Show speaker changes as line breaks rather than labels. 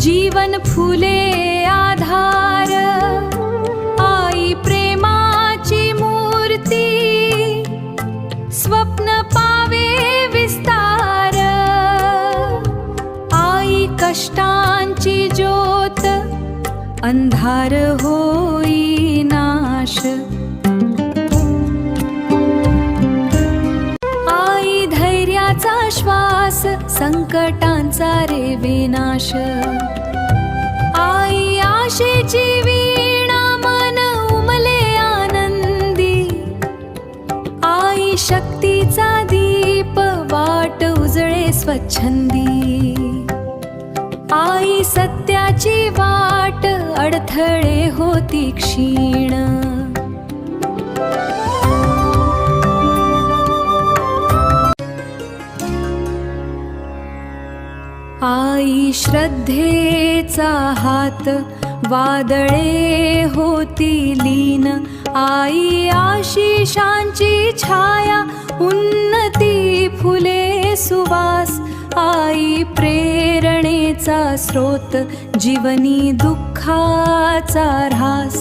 जीवन फुले आधार, आई प्रेमाची मूर्ती, स्वप्न पावे विस्तार, आई कष्टांची ज्योत, अंधार होई नाश, आई धैर्याचा श्वास, संकटांचा रे विनाश, आई आशेची वीणा, मन उमले आनंदी, आई शक्तीचा दीप, वाट उजळे स्वच्छंदी, आई सत्याची वाट, अडथळे होती क्षीण, आई श्रद्धेचा हात, वादळे होती लीन, आई आशिषांची छाया, उन्नती फुले सुवास, आई प्रेरणेचा स्रोत, जीवनी दुःखाचा ऱ्हास,